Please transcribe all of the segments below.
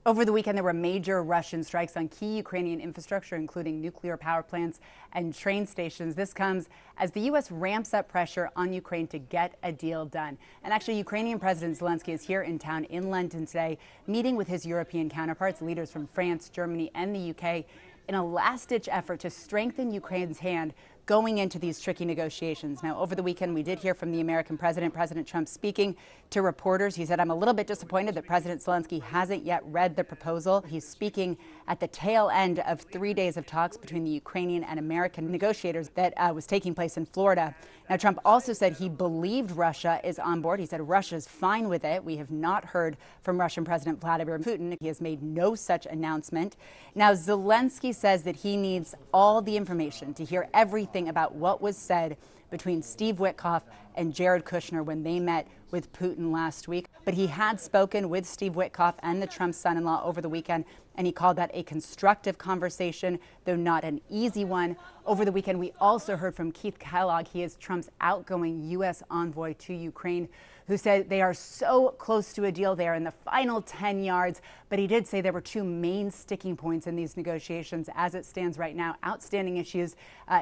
Over the weekend, there were major Russian strikes on key Ukrainian infrastructure, including nuclear power plants and train stations. This comes as the U.S. ramps up pressure on Ukraine to get a deal done. And actually, Ukrainian President Zelensky is here in town in London today, meeting with his European counterparts, leaders from France, Germany, and the U.K., in a last-ditch effort to strengthen Ukraine's hand going into these tricky negotiations. Now, over the weekend, we did hear from the American president, President Trump, speaking to reporters. He said, "I'm a little bit disappointed that President Zelensky hasn't yet read the proposal." He's speaking at the tail end of 3 days of talks between the Ukrainian and American negotiators that was taking place in Florida. Now, Trump also said he believed Russia is on board. He said Russia's fine with it. We have not heard from Russian President Vladimir Putin. He has made no such announcement. Now, Zelensky says that he needs all the information to hear everything about what was said between Steve Witkoff and Jared Kushner when they met with Putin last week. But he had spoken with Steve Witkoff and the Trump son-in-law over the weekend, and he called that a constructive conversation, though not an easy one. Over the weekend, we also heard from Keith Kellogg. He is Trump's outgoing U.S. envoy to Ukraine, who said they are so close to a deal. They are in the final 10 yards. But he did say there were two main sticking points in these negotiations as it stands right now. Outstanding issues,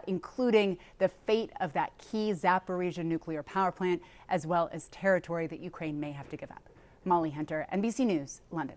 including the fate of that key Zaporizhzhia nuclear power plant, as well as territory that Ukraine may have to give up. Molly Hunter, NBC News, London.